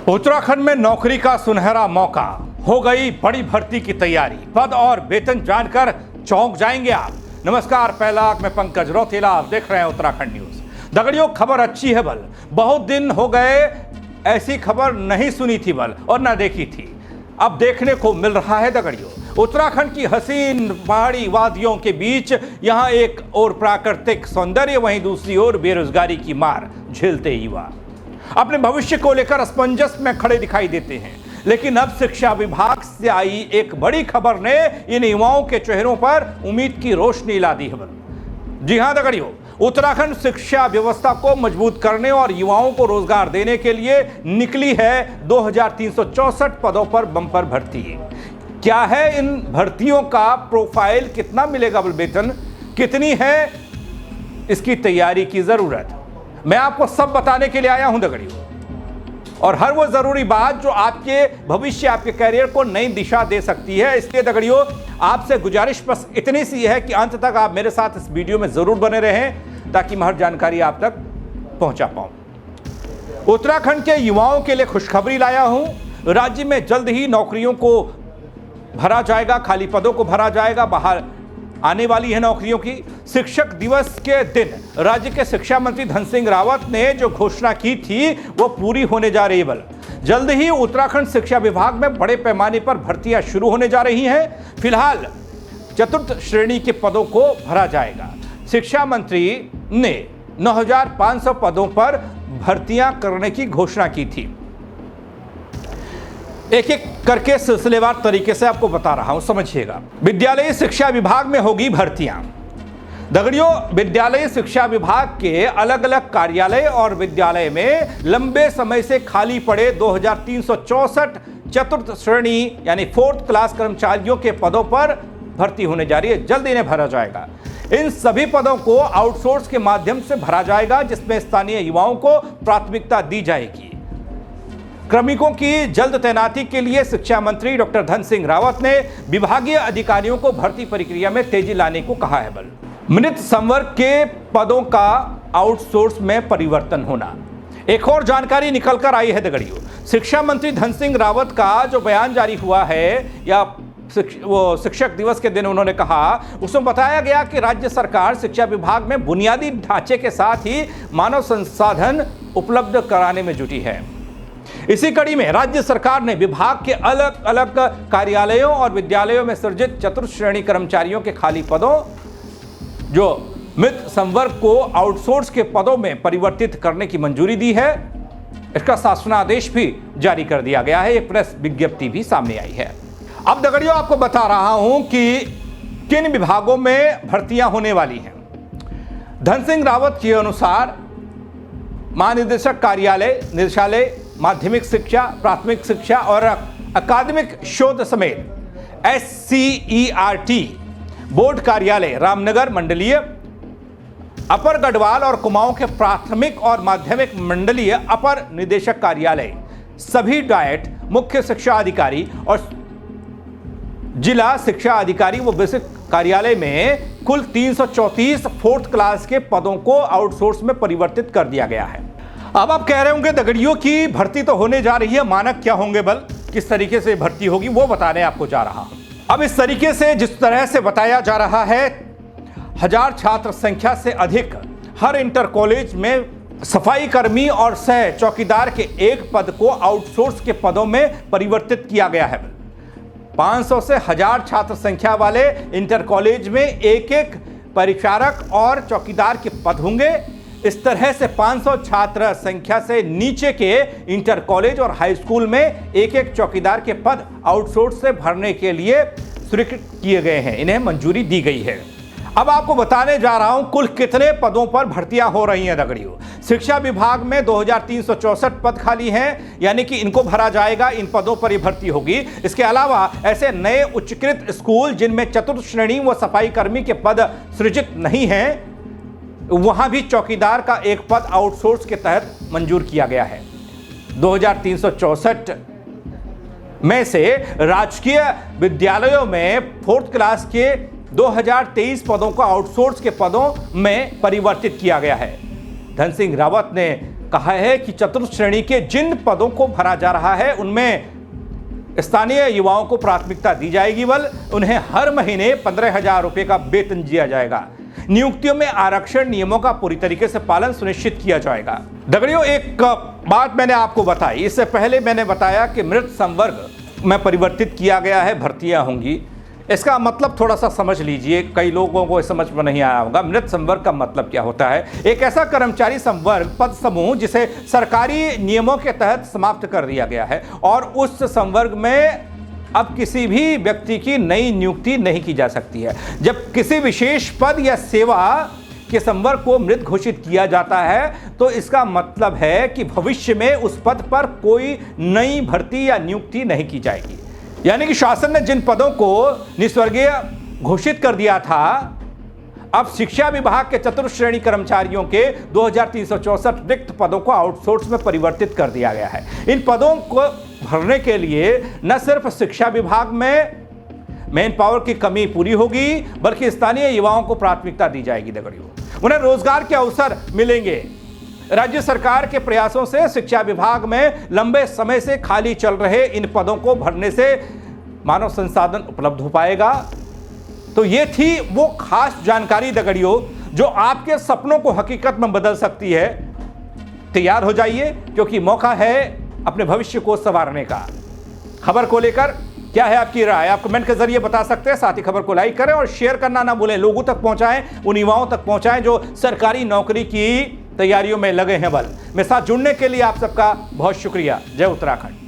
उत्तराखंड में नौकरी का सुनहरा मौका, हो गई बड़ी भर्ती की तैयारी। पद और वेतन जानकर चौंक जाएंगे आप। नमस्कार, पहला आंख में पंकज रौतेला, आप देख रहे हैं उत्तराखंड न्यूज। दगड़ियों, खबर अच्छी है बल, बहुत दिन हो गए ऐसी खबर नहीं सुनी थी बल और ना देखी थी, अब देखने को मिल रहा है दगड़ियों। उत्तराखंड की हसीन पहाड़ी वादियों के बीच यहां एक और प्राकृतिक सौंदर्य, वहीं दूसरी ओर बेरोजगारी की मार झेलते युवा अपने भविष्य को लेकर असमंजस में खड़े दिखाई देते हैं। लेकिन अब शिक्षा विभाग से आई एक बड़ी खबर ने इन युवाओं के चेहरों पर उम्मीद की रोशनी ला दी है। जी हां दगड़ियों, उत्तराखंड शिक्षा व्यवस्था को मजबूत करने और युवाओं को रोजगार देने के लिए निकली है 2364 पदों पर बंपर भर्ती। क्या है इन भर्तियों का प्रोफाइल, कितना मिलेगा वेतन, कितनी है इसकी तैयारी की जरूरत, मैं आपको सब बताने के लिए आया हूं दगड़ियों। और हर वो जरूरी बात जो आपके भविष्य, आपके कैरियर को नई दिशा दे सकती है। इसलिए दगड़ियों, आपसे गुजारिश बस इतनी सी है कि अंत तक आप मेरे साथ इस वीडियो में जरूर बने रहें ताकि मैं हर जानकारी आप तक पहुंचा पाऊं। उत्तराखंड के युवाओं के लिए खुशखबरी लाया हूं। राज्य में जल्द ही नौकरियों को भरा जाएगा, खाली पदों को भरा जाएगा, बाहर आने वाली है नौकरियों की। शिक्षक दिवस के दिन राज्य के शिक्षा मंत्री धन सिंह रावत ने जो घोषणा की थी वो पूरी होने जा रही है। जल्द ही उत्तराखंड शिक्षा विभाग में बड़े पैमाने पर भर्तियां शुरू होने जा रही हैं। फिलहाल चतुर्थ श्रेणी के पदों को भरा जाएगा। शिक्षा मंत्री ने 9500 पदों पर भर्तियां करने की घोषणा की थी। एक एक करके सिलसिलेवार तरीके से आपको बता रहा हूं, समझिएगा। विद्यालयी शिक्षा विभाग में होगी भर्तियां। दगड़ियों, विद्यालयी शिक्षा विभाग के अलग अलग कार्यालय और विद्यालय में लंबे समय से खाली पड़े 2364 चतुर्थ श्रेणी यानी 4th क्लास कर्मचारियों के पदों पर भर्ती होने जा रही है। जल्द इन्हें भरा जाएगा। इन सभी पदों को आउटसोर्स के माध्यम से भरा जाएगा, जिसमें स्थानीय युवाओं को प्राथमिकता दी जाएगी। क्रमिकों की जल्द तैनाती के लिए शिक्षा मंत्री डॉक्टर धन सिंह रावत ने विभागीय अधिकारियों को भर्ती प्रक्रिया में तेजी लाने को कहा है। बल मृत संवर्ग के पदों का आउटसोर्स में परिवर्तन होना। एक और जानकारी निकल कर आई है दगड़ियों। शिक्षा मंत्री धन सिंह रावत का जो बयान जारी हुआ है, या वो शिक्षक दिवस के दिन उन्होंने कहा, उसमें बताया गया कि राज्य सरकार शिक्षा विभाग में बुनियादी ढांचे के साथ ही मानव संसाधन उपलब्ध कराने में जुटी है। इसी कड़ी में राज्य सरकार ने विभाग के अलग अलग कार्यालयों और विद्यालयों में सृजित चतुर्थ श्रेणी कर्मचारियों के खाली पदों, जो मृत संवर्ग को आउटसोर्स के पदों में परिवर्तित करने की मंजूरी दी है। इसका शासनादेश भी जारी कर दिया गया है। एक प्रेस विज्ञप्ति भी सामने आई है। अब दगड़ियों, आपको बता रहा हूं कि किन विभागों में भर्तियां होने वाली हैं। धन सिंह रावत के अनुसार महानिदेशक कार्यालय, निदेशालय, माध्यमिक शिक्षा, प्राथमिक शिक्षा और अकादमिक शोध समेत SCERT बोर्ड कार्यालय रामनगर मंडलीय, अपर गढ़वाल और कुमाऊं के प्राथमिक और माध्यमिक मंडलीय अपर निदेशक कार्यालय, सभी डायट, मुख्य शिक्षा अधिकारी और जिला शिक्षा अधिकारी व बेसिक कार्यालय में कुल 334 4th क्लास के पदों को आउटसोर्स में परिवर्तित कर दिया गया है। अब आप कह रहे होंगे दगड़ियों की भर्ती तो होने जा रही है, मानक क्या होंगे बल, किस तरीके से भर्ती होगी, वो बताने आपको जा रहा हूं। अब इस तरीके से, जिस तरह से बताया जा रहा है, 1000 छात्र संख्या से अधिक हर इंटर कॉलेज में सफाई कर्मी और सह चौकीदार के एक पद को आउटसोर्स के पदों में परिवर्तित किया गया है। 500 से 1000 छात्र संख्या वाले इंटर कॉलेज में एक एक परिचारक और चौकीदार के पद होंगे। इस तरह से 500 छात्र संख्या से नीचे के इंटर कॉलेज और हाई स्कूल में एक एक चौकीदार के पद आउटसोर्स से भरने के लिए स्वीकृत किए गए हैं, इन्हें मंजूरी दी गई है। अब आपको बताने जा रहा हूं कुल कितने पदों पर भर्तियां हो रही हैं दगड़ियों। शिक्षा विभाग में 2364 पद खाली हैं, यानी कि इनको भरा जाएगा, इन पदों पर ही भर्ती होगी। इसके अलावा ऐसे नए उच्चकृत स्कूल जिनमें चतुर्थ श्रेणी व सफाई कर्मी के पद सृजित नहीं हैं, वहां भी चौकीदार का एक पद आउटसोर्स के तहत मंजूर किया गया है। 2364 में से राजकीय विद्यालयों में 4th क्लास के 2023 पदों को आउटसोर्स के पदों में परिवर्तित किया गया है। धन सिंह रावत ने कहा है कि चतुर्थ श्रेणी के जिन पदों को भरा जा रहा है उनमें स्थानीय युवाओं को प्राथमिकता दी जाएगी, बल उन्हें हर महीने 15,000 रुपए का वेतन दिया जाएगा। नियुक्तियों में आरक्षण नियमों का पूरी तरीके से पालन सुनिश्चित किया जाएगा। दगड़ियों, एक बात मैंने आपको बताई, इससे पहले मैंने बताया कि मृत संवर्ग में परिवर्तित किया गया है, भर्तियां होंगी। इसका मतलब थोड़ा सा समझ लीजिए, कई लोगों को समझ में नहीं आया होगा। मृत संवर्ग का मतलब क्या होता है? एक ऐसा कर्मचारी संवर्ग पद समूह जिसे सरकारी नियमों के तहत समाप्त कर दिया गया है और उस संवर्ग में अब किसी भी व्यक्ति की नई नियुक्ति नहीं की जा सकती है। जब किसी विशेष पद या सेवा के संवर्ग को मृत घोषित किया जाता है तो इसका मतलब है कि भविष्य में उस पद पर कोई नई भर्ती या नियुक्ति नहीं की जाएगी। यानी कि शासन ने जिन पदों को निस्वर्गीय घोषित कर दिया था, अब शिक्षा विभाग के चतुर्थ श्रेणी कर्मचारियों के 2364 रिक्त पदों को आउटसोर्स में परिवर्तित कर दिया गया है। इन पदों को भरने के लिए न सिर्फ शिक्षा विभाग में मैन पावर की कमी पूरी होगी, बल्कि स्थानीय युवाओं को प्राथमिकता दी जाएगी। दगड़ियों, उन्हें रोजगार के अवसर मिलेंगे। राज्य सरकार के प्रयासों से शिक्षा विभाग में लंबे समय से खाली चल रहे इन पदों को भरने से मानव संसाधन उपलब्ध हो पाएगा। तो ये थी वो खास जानकारी दगड़ियों जो आपके सपनों को हकीकत में बदल सकती है। तैयार हो जाइए, क्योंकि मौका है अपने भविष्य को संवारने का। खबर को लेकर क्या है आपकी राय? आप कमेंट के जरिए बता सकते हैं। साथ ही खबर को लाइक करें और शेयर करना ना भूलें। लोगों तक पहुंचाएं, उन युवाओं तक पहुंचाएं जो सरकारी नौकरी की तैयारियों में लगे हैं। बल मेरे साथ जुड़ने के लिए आप सबका बहुत शुक्रिया। जय उत्तराखंड।